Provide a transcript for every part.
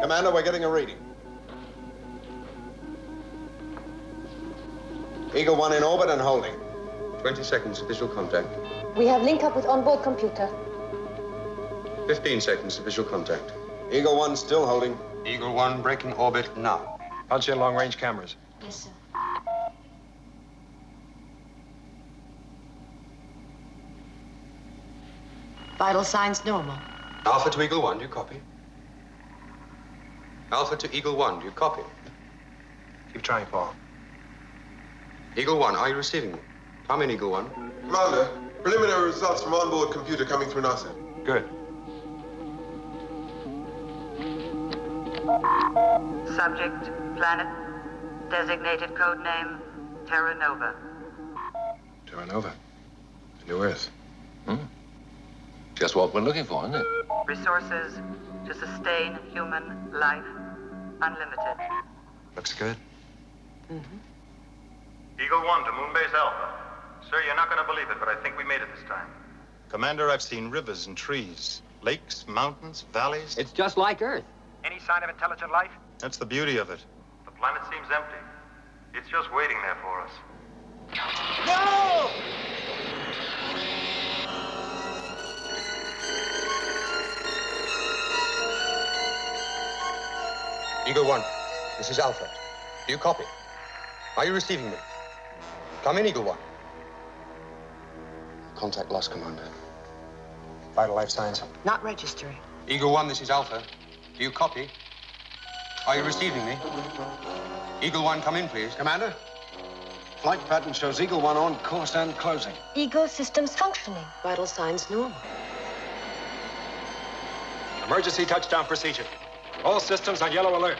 Commander, we're getting a reading. Eagle 1 in orbit and holding. 20 seconds of visual contact. We have link up with onboard computer. 15 seconds of visual contact. Eagle 1 still holding. Eagle 1 breaking orbit now. Punch in long-range cameras. Yes, sir. Vital signs normal. Alpha to Eagle 1, do you copy? Alpha to Eagle 1, do you copy? Keep trying, Paul. Eagle 1, are you receiving me? Come in, Eagle 1. Commander, preliminary results from onboard computer coming through NASA. Good. Subject, planet, designated code name, Terra Nova. Terra Nova. New Earth. Just what we're looking for, isn't it? Resources to sustain human life, unlimited. Looks good. Eagle 1 to Moonbase Alpha. Sir, you're not going to believe it, but I think we made it this time. Commander, I've seen rivers and trees, lakes, mountains, valleys. It's just like Earth. Any sign of intelligent life? That's the beauty of it. The planet seems empty. It's just waiting there for us. No! Eagle 1, this is Alpha. Do you copy? Are you receiving me? Come in, Eagle 1. Contact lost, Commander. Vital life signs. Not registering. Eagle 1, this is Alpha. Do you copy? Are you receiving me? Eagle 1, come in, please. Commander, flight pattern shows Eagle 1 on course and closing. Ecosystems functioning. Vital signs normal. Emergency touchdown procedure. All systems on yellow alert.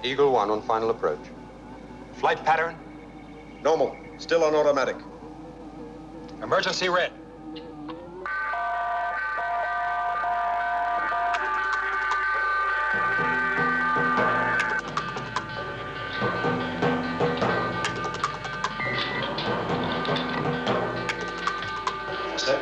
Eagle 1 on final approach. Flight pattern. Normal, still on automatic. Emergency red. Set.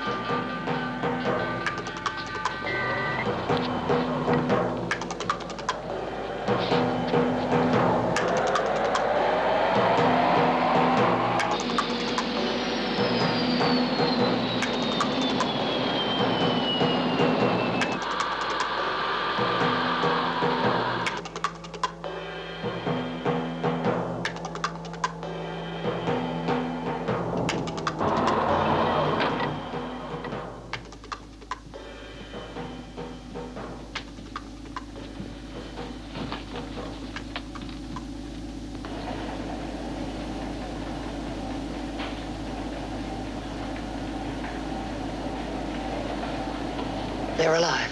They're alive.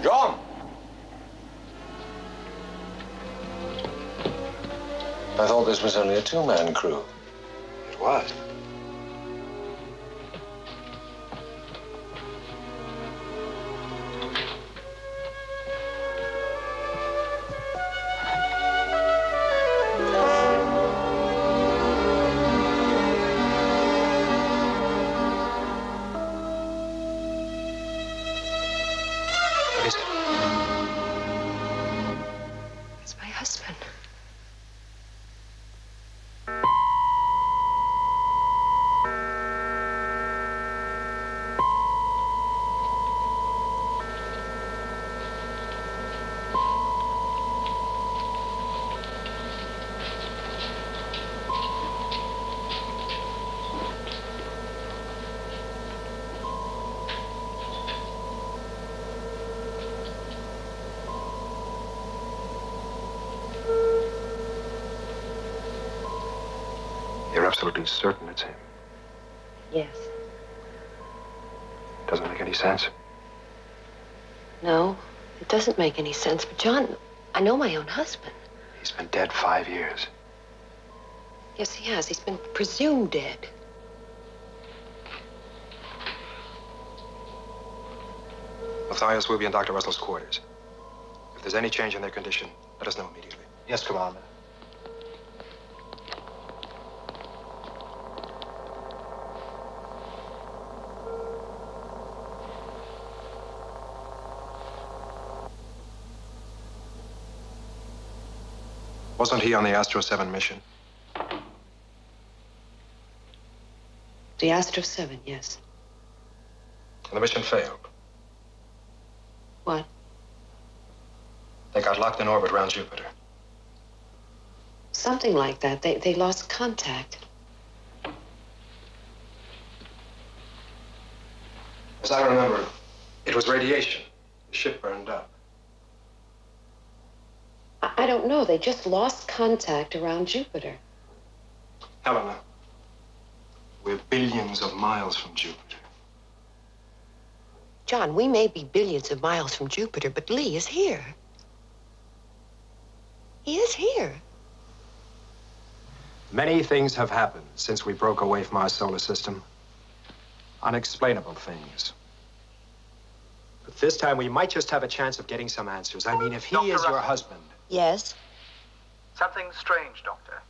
John! I thought this was only a two-man crew. It was. absolutely certain it's him? Yes. Doesn't make any sense. No, it doesn't make any sense. But, John, I know my own husband. He's been dead 5 years. Yes, he has. He's been presumed dead. Matthias will be in Dr. Russell's quarters. If there's any change in their condition, let us know immediately. Yes, Commander. Wasn't he on the Astro 7 mission? The Astro 7, yes. And the mission failed. What? They got locked in orbit around Jupiter. Something like that. They lost contact. As I remember, it was radiation. The ship burned up. I don't know. They just lost contact around Jupiter. Helena, we're billions of miles from Jupiter. John, we may be billions of miles from Jupiter, but Lee is here. He is here. Many things have happened since we broke away from our solar system. Unexplainable things. But this time we might just have a chance of getting some answers. I mean, if he is your husband. Yes? Something strange, Doctor.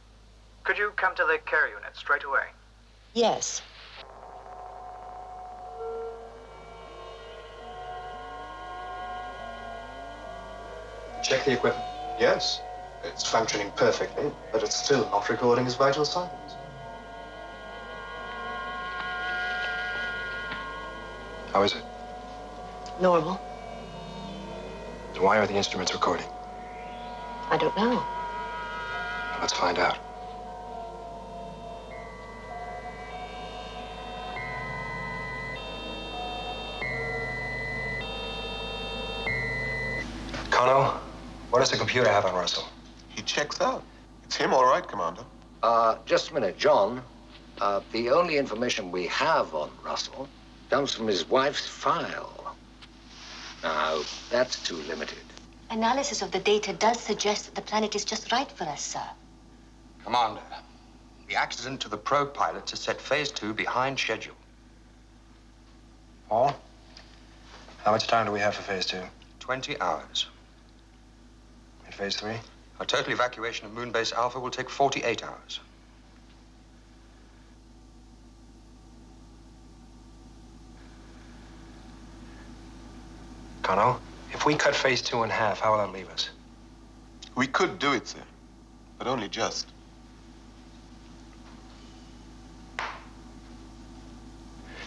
Could you come to the care unit straight away? Yes. Check the equipment. Yes. It's functioning perfectly, but it's still not recording his vital signs. How is it? Normal. And why are the instruments recording? I don't know. Let's find out. Connell, what does the computer have on Russell? He checks out. It's him, all right, Commander. Just a minute, John. The only information we have on Russell comes from his wife's file. Now, that's too limited. Analysis of the data does suggest that the planet is just right for us, sir. Commander, the accident to the probe pilots has set Phase 2 behind schedule. Paul? How much time do we have for Phase 2? 20 hours. And Phase 3? A total evacuation of Moonbase Alpha will take 48 hours. Connell, if we cut Phase 2 in half, how will that leave us? We could do it, sir, but only just.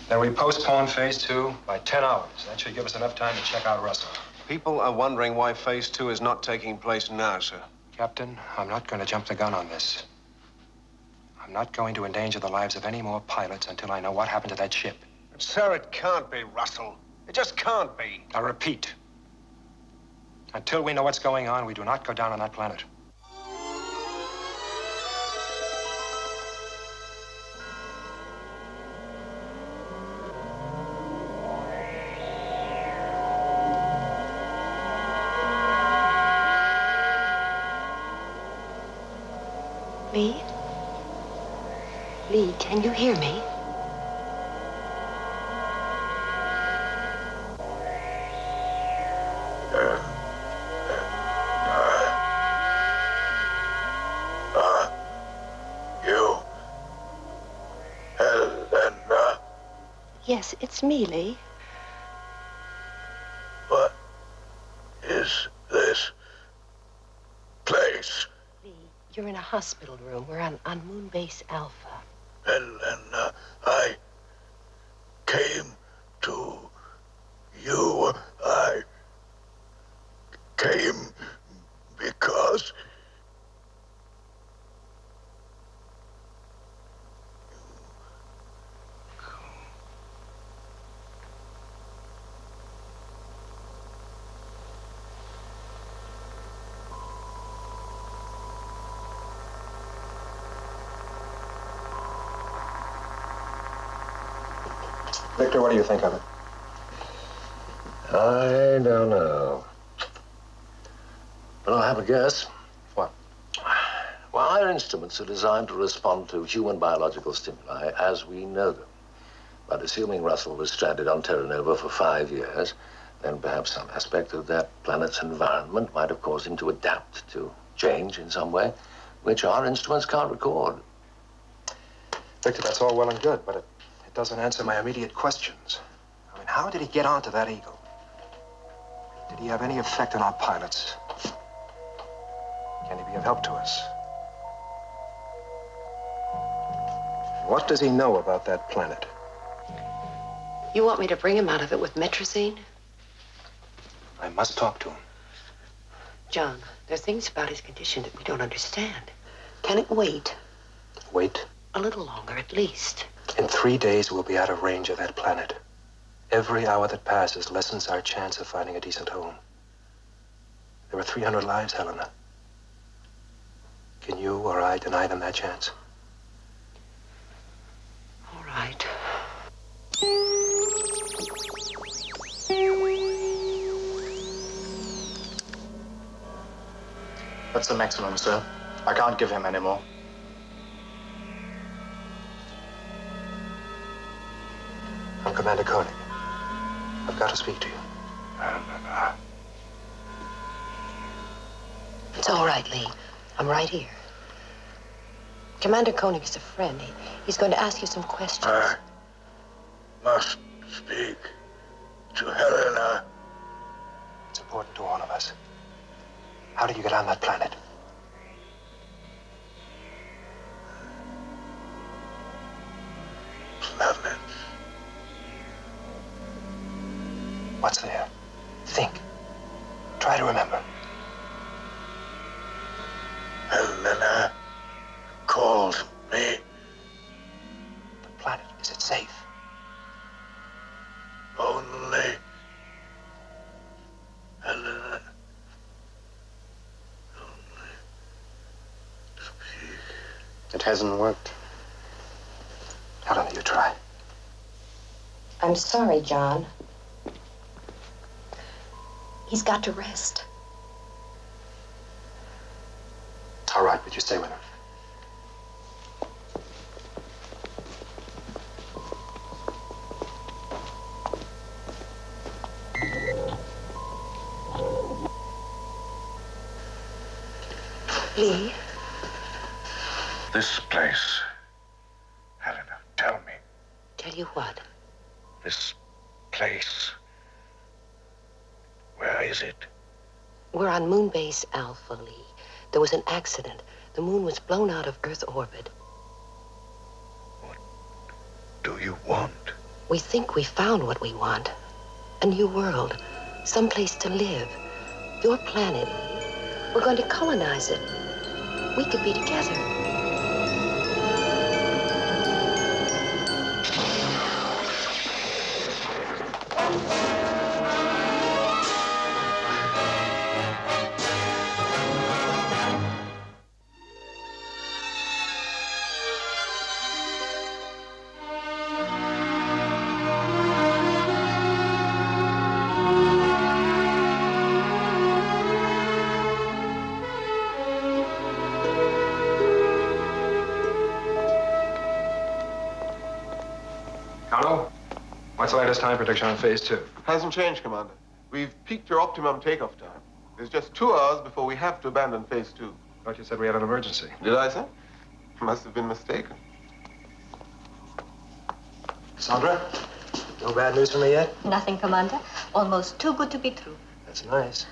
Then we postpone Phase 2 by 10 hours. That should give us enough time to check out Russell. People are wondering why Phase 2 is not taking place now, sir. Captain, I'm not going to jump the gun on this. I'm not going to endanger the lives of any more pilots until I know what happened to that ship. Sir, it can't be Russell. It just can't be. I repeat, until we know what's going on, we do not go down on that planet. Lee? Lee, can you hear me? Yes, it's me, Lee. What is this place? Lee, you're in a hospital room. We're on Moonbase Alpha. Helena, I came to you. I came because Victor, what do you think of it? I don't know. But I have a guess. What? Well, our instruments are designed to respond to human biological stimuli as we know them. But assuming Russell was stranded on Terra Nova for 5 years, then perhaps some aspect of that planet's environment might have caused him to adapt, to change in some way, which our instruments can't record. Victor, that's all well and good, but it doesn't answer my immediate questions. I mean, how did he get onto that Eagle? Did he have any effect on our pilots? Can he be of help to us? What does he know about that planet? You want me to bring him out of it with metrazine? I must talk to him. John, there are things about his condition that we don't understand. Can it wait? Wait? A little longer, at least. In 3 days, we'll be out of range of that planet. Every hour that passes lessens our chance of finding a decent home. There are 300 lives, Helena. Can you or I deny them that chance? All right. That's the maximum, sir. I can't give him any more. I'm Commander Koenig. I've got to speak to you. It's all right, Lee. I'm right here. Commander Koenig is a friend. He's going to ask you some questions. I must speak to Helena. It's important to all of us. How did you get on that planet? Planet. What's there? Think. Try to remember. Helena called me. The planet, is it safe? Only Helena. Only speak. It hasn't worked. Helena, you try. I'm sorry, John. He's got to rest. All right, but you stay with him. Lee? This place. Helena, tell me. Tell you what? This place. Where is it? We're on Moonbase Alpha, Lee. There was an accident. The moon was blown out of Earth orbit. What do you want? We think we found what we want. A new world. Someplace to live. Your planet. We're going to colonize it. We could be together. What's the latest time prediction on phase 2? Hasn't changed, Commander. We've peaked your optimum takeoff time. There's just 2 hours before we have to abandon phase 2. Thought you said we had an emergency. Did I, sir? Must have been mistaken. Sandra, no bad news for me yet? Nothing, Commander. Almost too good to be true. That's nice.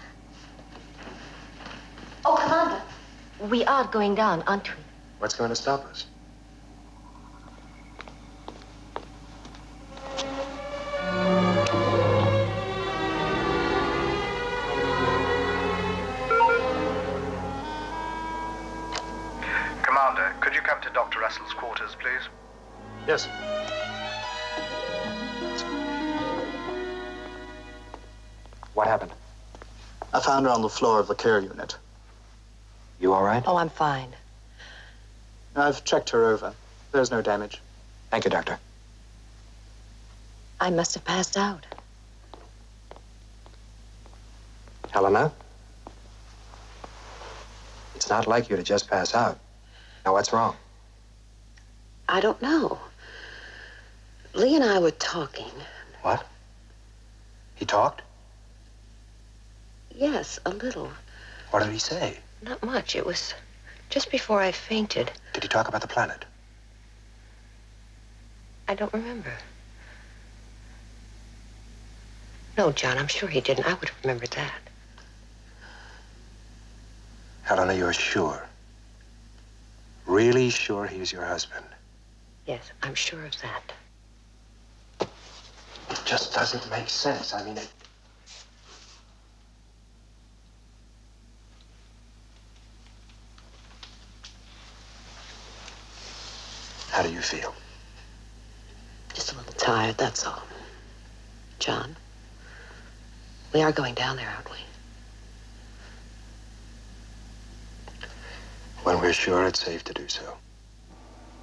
Oh, Commander, we are going down, aren't we? What's going to stop us? Commander, could you come to Dr. Russell's quarters, please? Yes. What happened? I found her on the floor of the care unit. You all right? Oh, I'm fine. I've checked her over. There's no damage. Thank you, Doctor. I must have passed out. Helena? It's not like you to just pass out. Now, what's wrong? I don't know. Lee and I were talking. What? He talked? Yes, a little. What did he say? Not much. It was just before I fainted. Did he talk about the planet? I don't remember. No, John, I'm sure he didn't. I would have remembered that. Helena, you're sure? Really sure he's your husband? Yes, I'm sure of that. It just doesn't make sense. I mean, it... How do you feel? Just a little tired, that's all. John, we are going down there, aren't we? When we're sure it's safe to do so.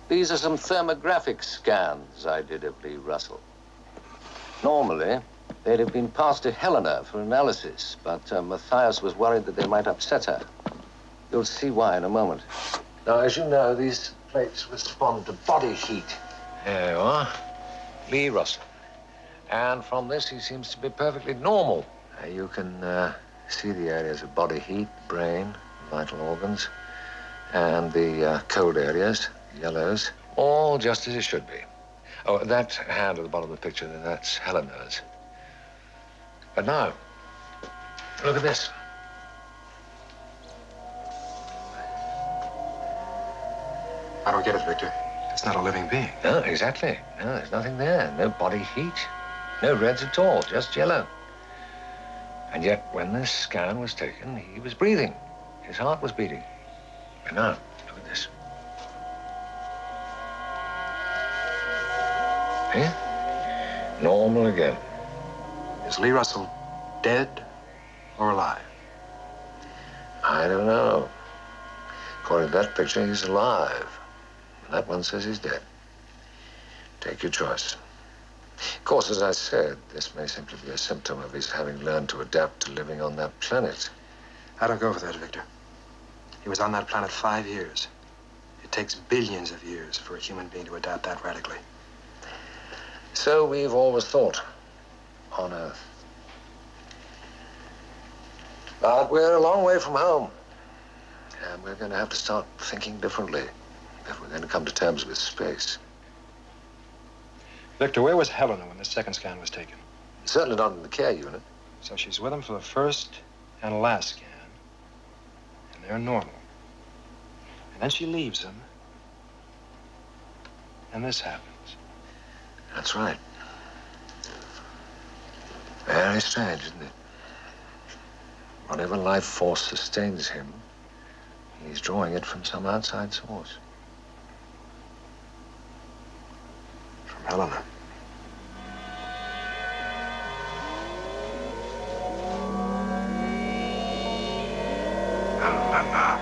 These are some thermographic scans I did of Lee Russell. Normally, they'd have been passed to Helena for analysis, but Matthias was worried that they might upset her. You'll see why in a moment. Now, as you know, these plates respond to body heat. There you are. Lee Russell. And from this, he seems to be perfectly normal. You can see the areas of body heat, brain, vital organs, and the cold areas, yellows, all just as it should be. Oh, that hand at the bottom of the picture, that's Helena's. But now, look at this. I don't get it, Victor. It's not a living being. No, exactly. No, there's nothing there. No body heat. No reds at all, just yellow. And yet, when this scan was taken, he was breathing. His heart was beating. And now, look at this. Eh? Normal again. Is Lee Russell dead or alive? I don't know. According to that picture, he's alive. And that one says he's dead. Take your choice. Of course, as I said, this may simply be a symptom of his having learned to adapt to living on that planet. I don't go for that, Victor. He was on that planet 5 years. It takes billions of years for a human being to adapt that radically. So we've always thought on Earth. But we're a long way from home. And we're going to have to start thinking differently if we're going to come to terms with space. Victor, where was Helena when the second scan was taken? Certainly not in the care unit. So she's with him for the first and last scan. And they're normal. And then she leaves him. And this happens. That's right. Very strange, isn't it? Whatever life force sustains him, he's drawing it from some outside source. From Helena. Helena.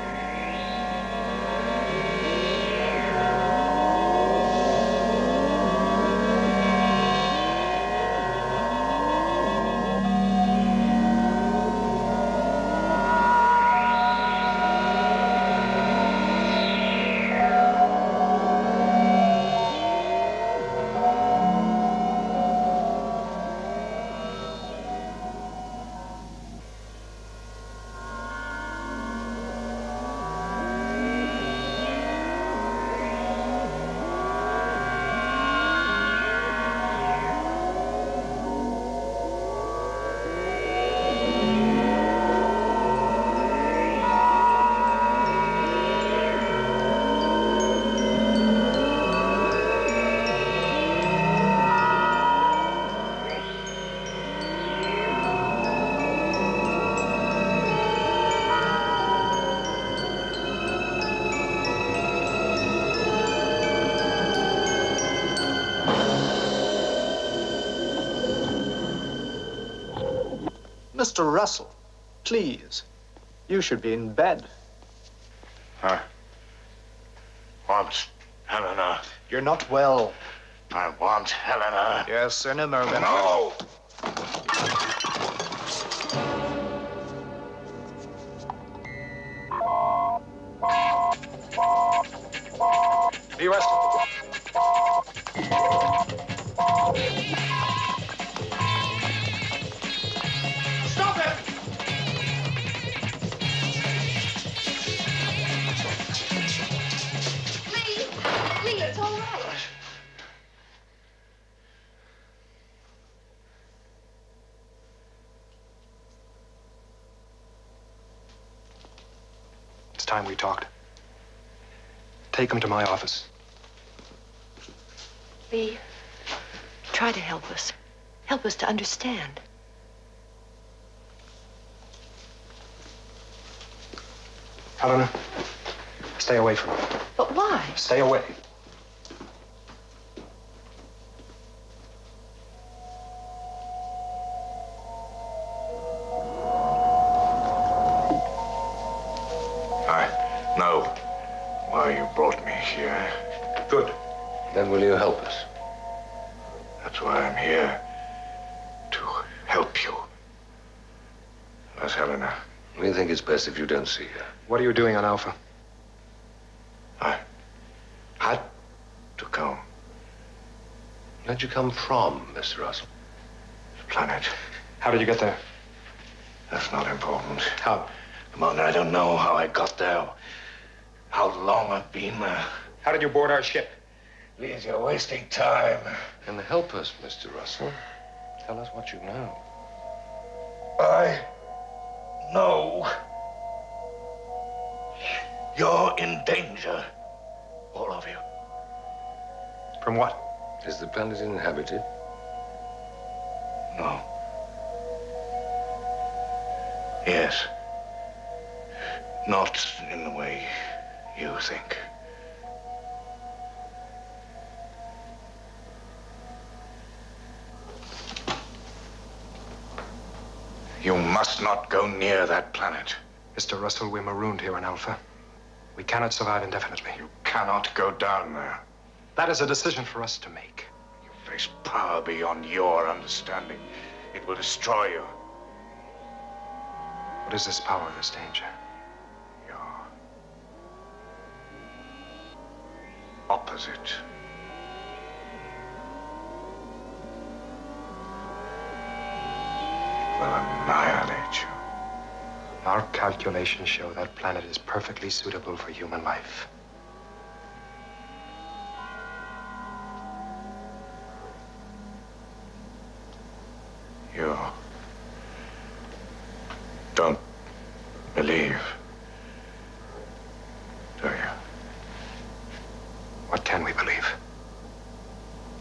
Mr. Russell, please. You should be in bed. Huh? What's Helena? You're not well. I want Helena. Yes, sir, in a moment. No! Be arrested. Stop it! Lee, it's all right. It's time we talked. Take him to my office. Lee, try to help us. Help us to understand. Helena, stay away from him. But why? Stay away. I know why you brought me here. Good. Then will you help us? That's why I'm here. To help you. Where's Helena? We think it's best if you don't see her. What are you doing on Alpha? I had to come. Where'd you come from, Mr. Russell? The planet. How did you get there? That's not important. How? Commander, I don't know how I got there. How long I've been there. How did you board our ship? Please, you're wasting time. And help us, Mr. Russell. Tell us what you know. I know you're in danger. All of you. From what? Is the planet inhabited? No. Yes. Not in the way you think. You must not go near that planet. Mr. Russell, we're marooned here on Alpha. We cannot survive indefinitely. You cannot go down there. That is a decision for us to make. You face power beyond your understanding. It will destroy you. What is this power, this danger? Your opposite. Will annihilate you. Our calculations show that planet is perfectly suitable for human life. You don't believe, do you? What can we believe?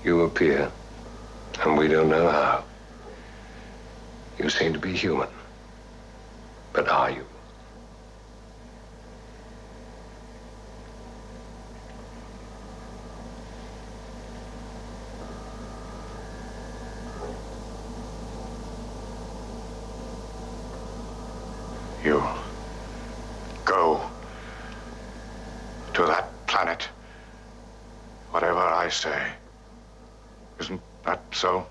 You appear, and we don't know how. You seem to be human. But are you? You go to that planet, whatever I say. Isn't that so?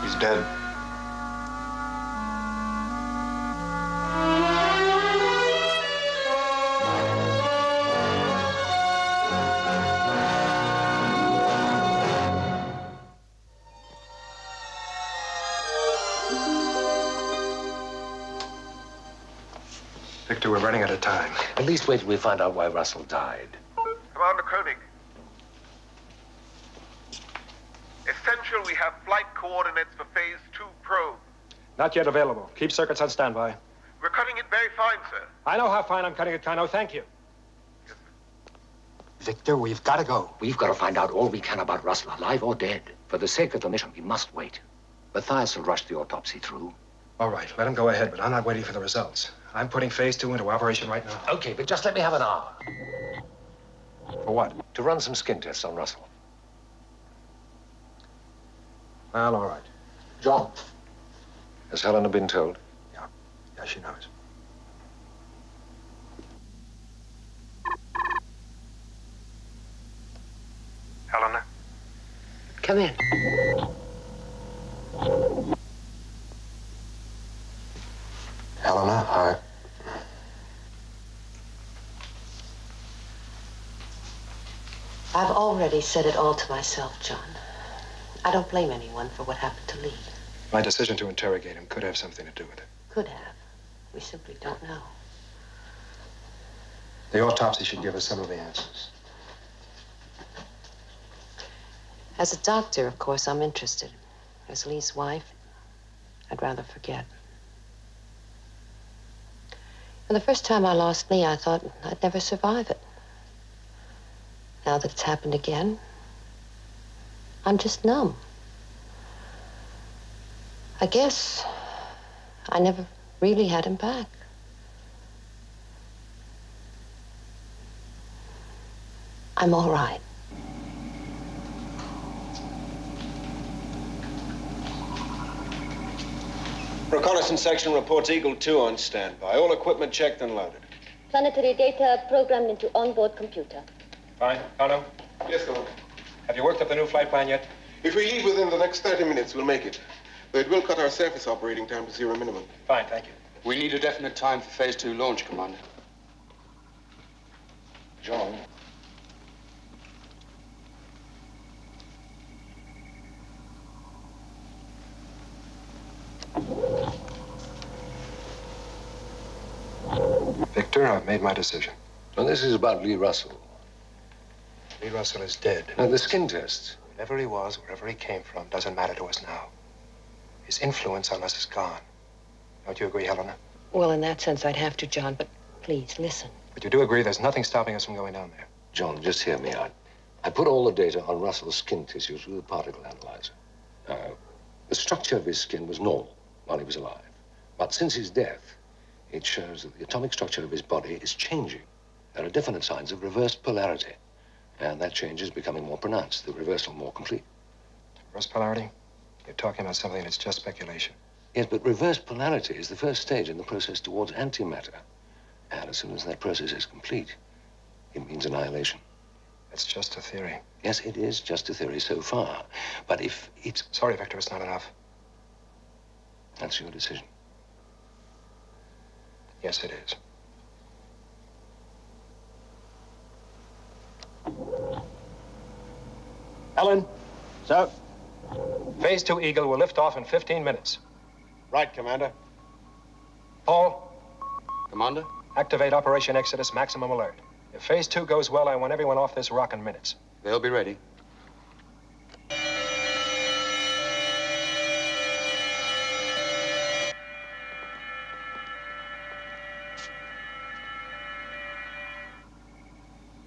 He's dead. Victor, we're running out of time. At least wait till we find out why Russell died. Commander Koenig, Central, we have flight coordinates for Phase 2 probe. Not yet available. Keep circuits on standby. We're cutting it very fine, sir. I know how fine I'm cutting it, Kano. Thank you. Yes, sir. Victor, we've got to go. We've got to find out all we can about Russell, alive or dead. For the sake of the mission, we must wait. Matthias will rush the autopsy through. All right, let him go ahead, but I'm not waiting for the results. I'm putting Phase 2 into operation right now. Okay, but just let me have an hour. For what? To run some skin tests on Russell. Well, all right. John, has Helena been told? Yeah, she knows. Helena? Come in. Helena, I've already said it all to myself, John. I don't blame anyone for what happened to Lee. My decision to interrogate him could have something to do with it. Could have. We simply don't know. The autopsy should give us some of the answers. As a doctor, of course, I'm interested. As Lee's wife, I'd rather forget. And the first time I lost Lee, I thought I'd never survive it. Now that it's happened again, I'm just numb. I guess I never really had him back. I'm all right. Reconnaissance section reports Eagle 2 on standby. All equipment checked and loaded. Planetary data programmed into onboard computer. Fine. Kano, Yes, Commander. have you worked up the new flight plan yet? If we leave within the next 30 minutes, we'll make it. But it will cut our surface operating time to zero minimum. Fine, thank you. We need a definite time for Phase 2 launch, Commander. John. Victor, I've made my decision. And this is about Lee Russell. Lee Russell is dead. Now, the skin tests. Wherever he was, wherever he came from, doesn't matter to us now. His influence on us is gone. Don't you agree, Helena? Well, in that sense, I'd have to, John, but please, listen. But you do agree there's nothing stopping us from going down there? John, just hear me out. I put all the data on Russell's skin tissues through the particle analyzer. The structure of his skin was normal while he was alive. But since his death, it shows that the atomic structure of his body is changing. There are definite signs of reversed polarity. And that change is becoming more pronounced, the reversal more complete. Reverse polarity? You're talking about something that's just speculation. Yes, but reverse polarity is the first stage in the process towards antimatter. And as soon as that process is complete, it means annihilation. It's just a theory. Yes, it is just a theory so far. But if it's... Sorry, Victor, it's not enough. That's your decision. Yes, it is. Ellen. Sir? Phase 2 Eagle will lift off in 15 minutes. Right, Commander. Paul, Commander? activate Operation Exodus Maximum Alert. If Phase 2 goes well, I want everyone off this rock in minutes. They'll be ready.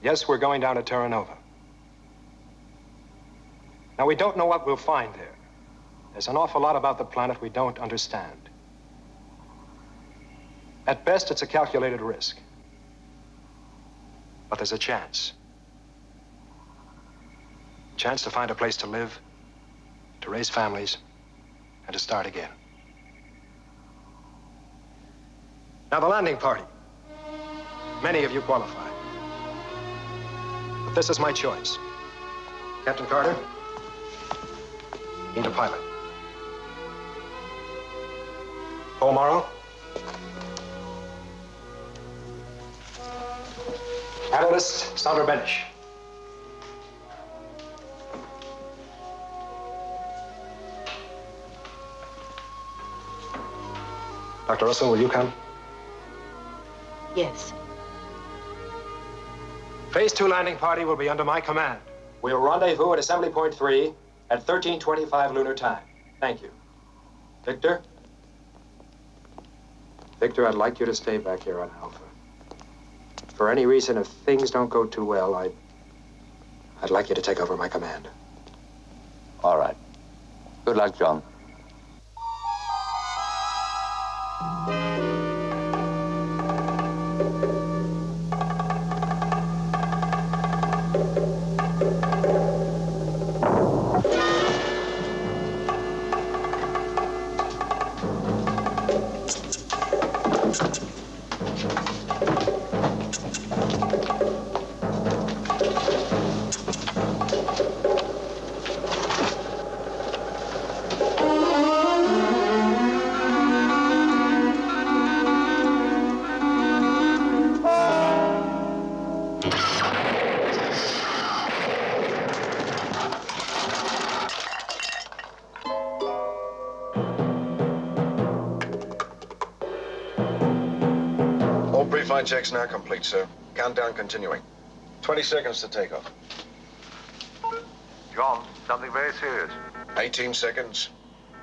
Yes, we're going down to Terra Nova. Now, we don't know what we'll find there. There's an awful lot about the planet we don't understand. At best, it's a calculated risk. But there's a chance. A chance to find a place to live, to raise families, and to start again. Now, the landing party. Many of you qualify. But this is my choice. Captain Carter, need a pilot. Paul Morrow. Analyst, Sandra Benish. Dr. Russell, will you come? Yes. Phase 2 landing party will be under my command. We'll rendezvous at Assembly Point 3 at 13:25 lunar time. Thank you. Victor? Victor, I'd like you to stay back here on Alpha. For any reason, if things don't go too well, I'd like you to take over my command. All right. Good luck, John. Pre-flight checks now complete, sir. Countdown continuing. 20 seconds to takeoff. John, something very serious. 18 seconds.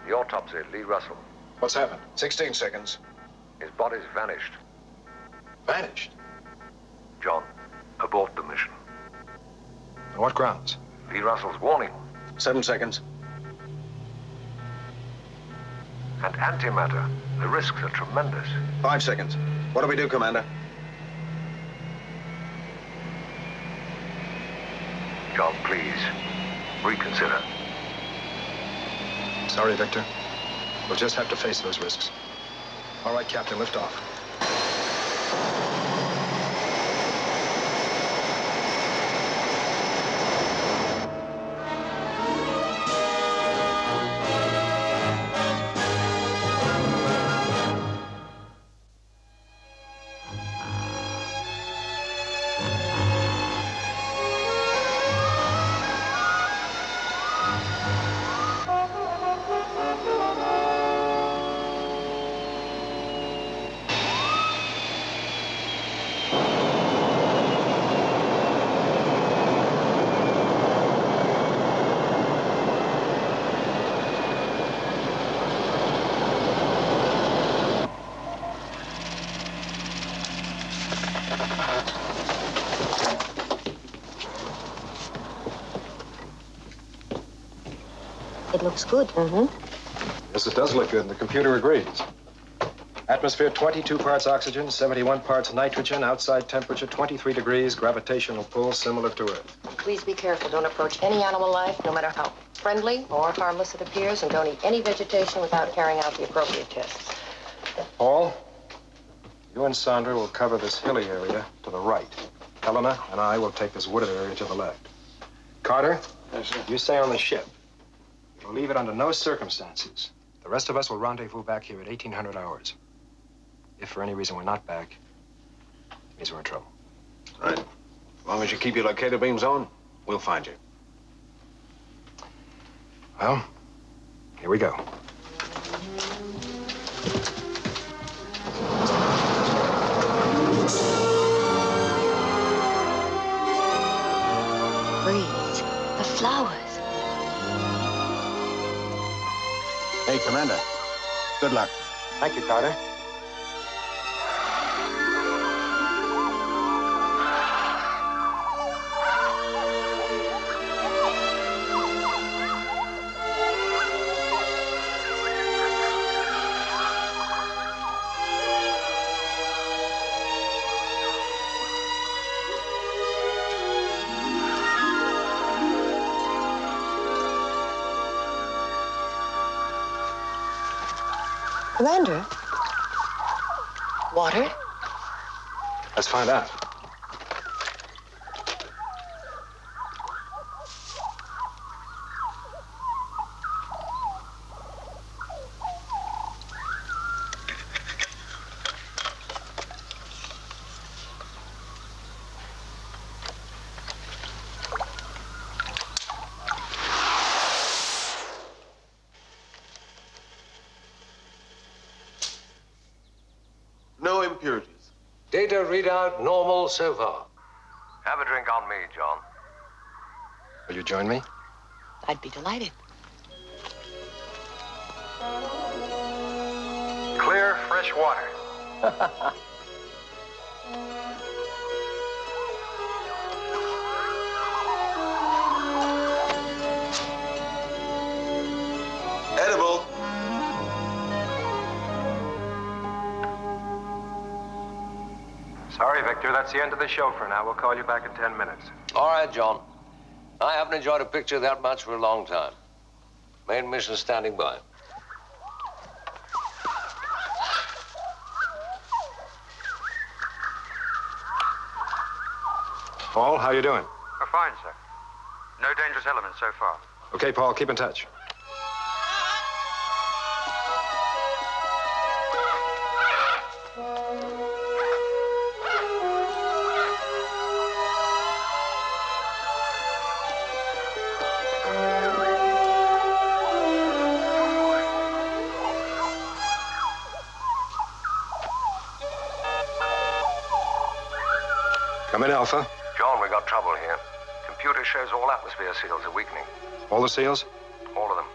The autopsy, Lee Russell. What's happened? 16 seconds. His body's vanished. Vanished? John, abort the mission. On what grounds? Lee Russell's warning. 7 seconds. And antimatter. The risks are tremendous. 5 seconds. What do we do, Commander? John, please, reconsider. Sorry, Victor. We'll just have to face those risks. All right, Captain, lift off. It looks good. Mm-hmm. Yes, it does look good, and the computer agrees. Atmosphere, 22 parts oxygen, 71 parts nitrogen, outside temperature, 23 degrees, gravitational pull similar to Earth. Please be careful. Don't approach any animal life, no matter how friendly or harmless it appears, and don't eat any vegetation without carrying out the appropriate tests. Paul, you and Sandra will cover this hilly area to the right. Helena and I will take this wooded area to the left. Carter, yes, sir. You stay on the ship. We'll leave it under no circumstances. The rest of us will rendezvous back here at 1800 hours. If for any reason we're not back, it means we're in trouble. Right. As long as you keep your locator beams on, we'll find you. Well, here we go. Breeze. The flowers. Hey, Commander. Good luck. Thank you, Carter. Commander? Water? Let's find out. No impurities. Data readout normal so far. Have a drink on me, John. Will you join me? I'd be delighted. Clear, fresh water. Edible. Sorry, Victor, that's the end of the show for now. We'll call you back in 10 minutes. All right, John. I haven't enjoyed a picture that much for a long time. Main mission standing by. Paul, how you doing? We're fine, sir. No dangerous elements so far. Okay, Paul, keep in touch. Come in, Alpha. John, we got trouble here. Computer shows all atmosphere seals are weakening. All the seals? All of them,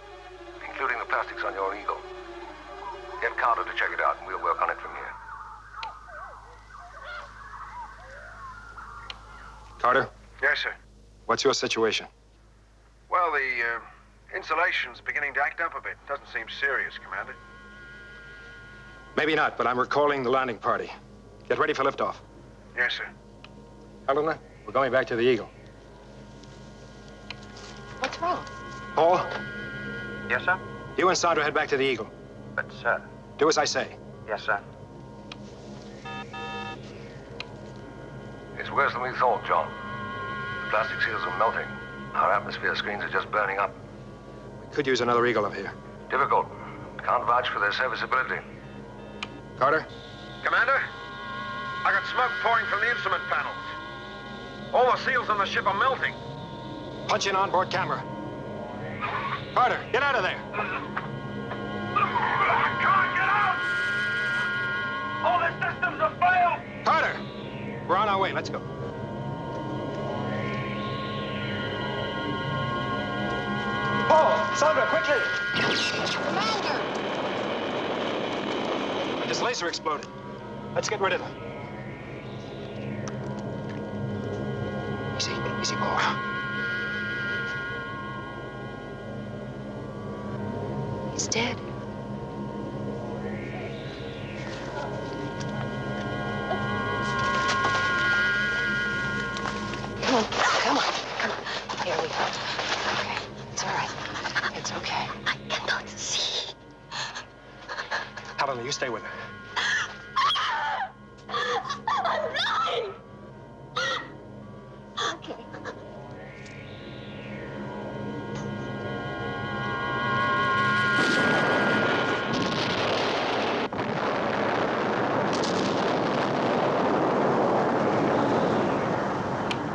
including the plastics on your Eagle. Get Carter to check it out, and we'll work on it from here. Carter, Yes, sir. what's your situation? Well, the insulation's beginning to act up a bit. Doesn't seem serious, Commander. Maybe not, but I'm recalling the landing party. Get ready for liftoff. Yes, sir. Helena, we're going back to the Eagle. What's wrong? Paul, Yes, sir? you and Sandra head back to the Eagle. But, sir. Do as I say. Yes, sir. It's worse than we thought, John. The plastic seals are melting. Our atmosphere screens are just burning up. We could use another Eagle up here. Difficult. Can't vouch for their serviceability. Carter? Commander, I got smoke pouring from the instrument panels. All the seals on the ship are melting. Punch in onboard camera. Carter, get out of there. I can't get out! All the systems have failed! Carter! We're on our way. Let's go. Paul! Sandra, quickly! Commander! His laser exploded. Let's get rid of him. Easy, easy, Paul. He's dead. Come on, come on, come on. Here we go. Okay, it's all right. It's okay. I cannot see. Helena, you stay with her. I'm blind. Okay.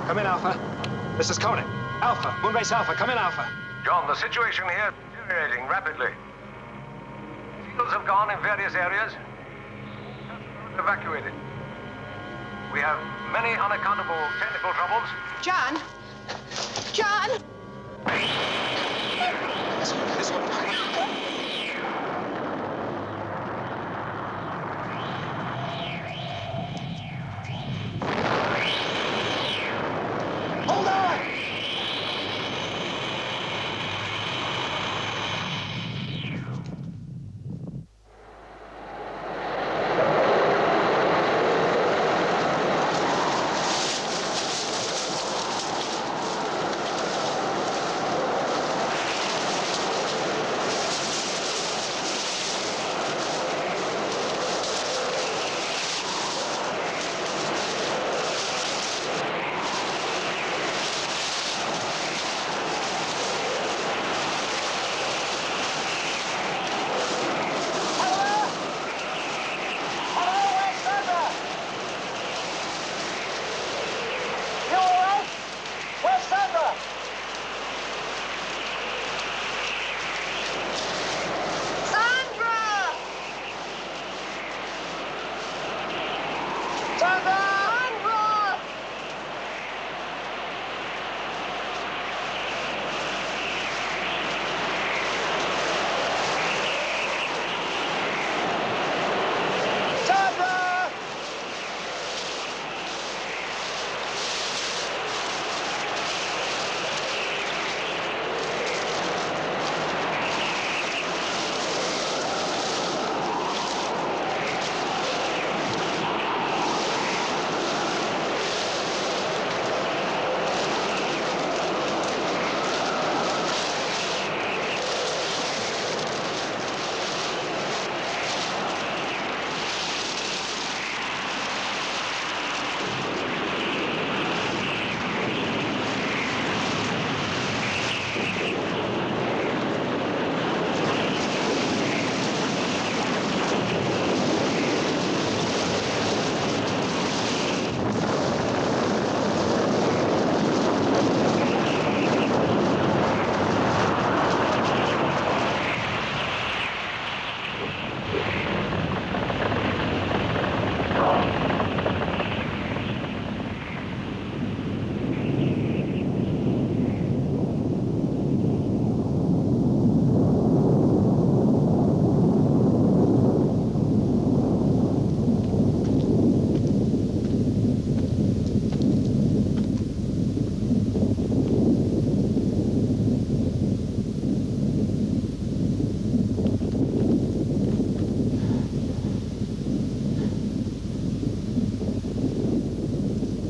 Come in, Alpha. This is Conan. Alpha, Moonbase Alpha, come in, Alpha. John, the situation here is deteriorating rapidly. Seals have gone in various areas. Evacuated. We have many unaccountable technical troubles. John! John! This one. Hold on!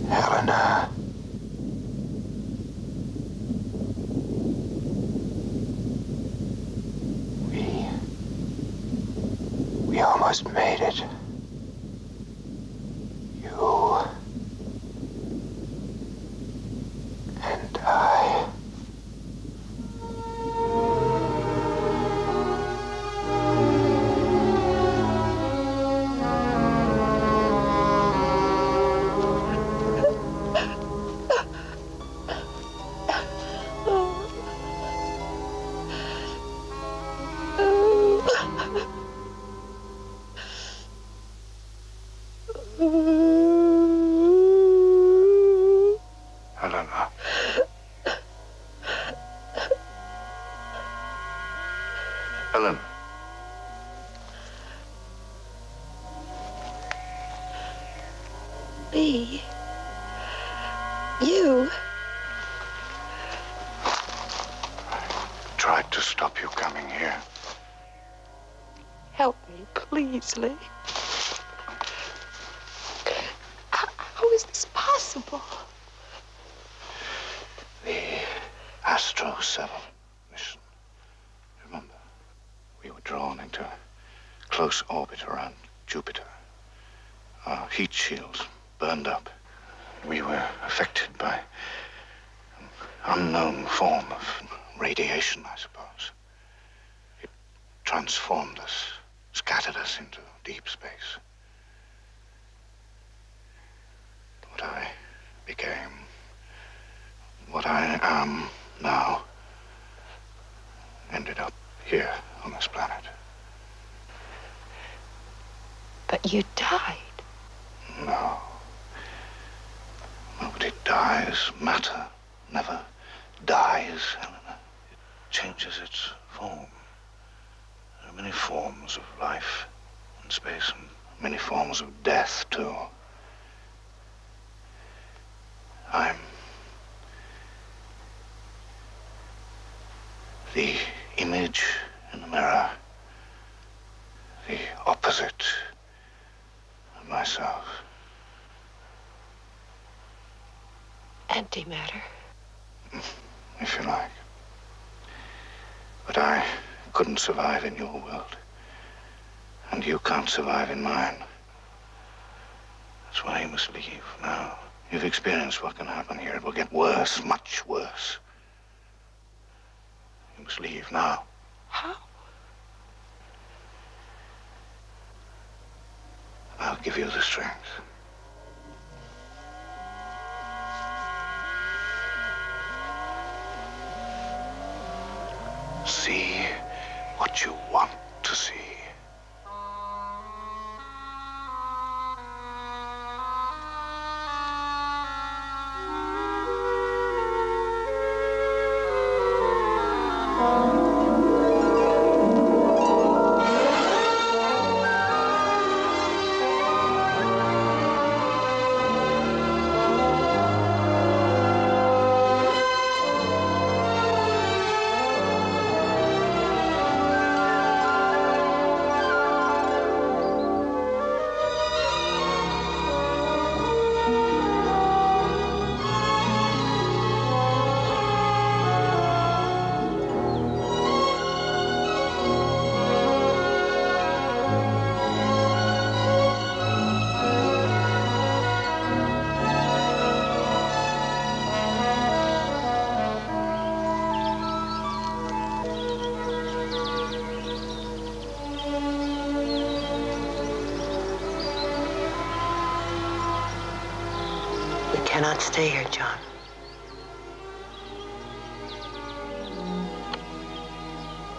Helena. We almost made it. You and I. Helena. Helen. Lee. You. Tried to stop you coming here. Help me, please, Lee. How is this possible? The Astro 7 mission. Remember, we were drawn into close orbit around Jupiter. Our heat shields burned up. We were affected by an unknown form of radiation, I suppose. It transformed us, scattered us into deep space. What I became, what I am now, ended up here on this planet. But you died. No. Nobody dies. Matter never dies, Helena. It changes its form. There are many forms of life in space and many forms of death, too. I'm the image in the mirror, the opposite of myself. Antimatter. If you like. But I couldn't survive in your world. And you can't survive in mine. That's why you must leave now. You've experienced what can happen here. It will get worse, much worse. You must leave now. How? I'll give you the strength. See what you want to see. We cannot stay here, John.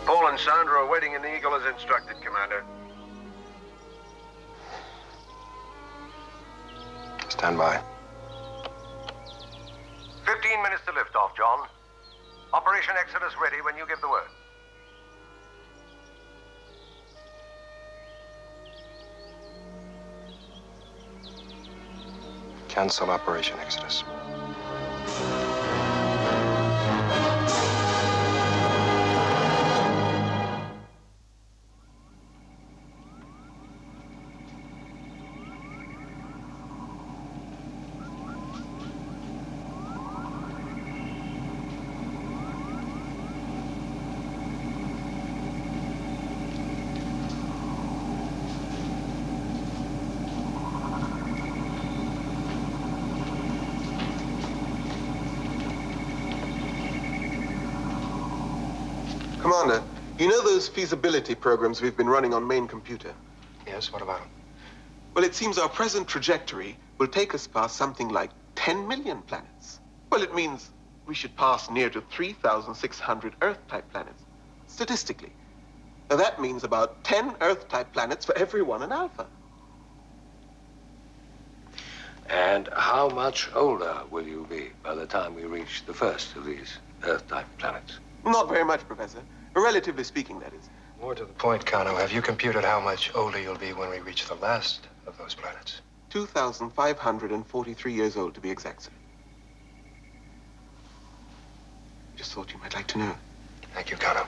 Paul and Sandra are waiting in the Eagle as instructed, Commander. Stand by. 15 minutes to liftoff, John. Operation Exodus ready when you give the word. Cancel Operation Exodus. Commander, you know those feasibility programs we've been running on main computer? Yes, what about them? Well, it seems our present trajectory will take us past something like 10 million planets. Well, it means we should pass near to 3,600 Earth-type planets, statistically. Now, that means about 10 Earth-type planets for every one in Alpha. And how much older will you be by the time we reach the first of these Earth-type planets? Not very much, Professor. Relatively speaking, that is. More to the point, Kano, have you computed how much older you'll be when we reach the last of those planets? 2,543 years old, to be exact, sir. Just thought you might like to know. Thank you, Kano.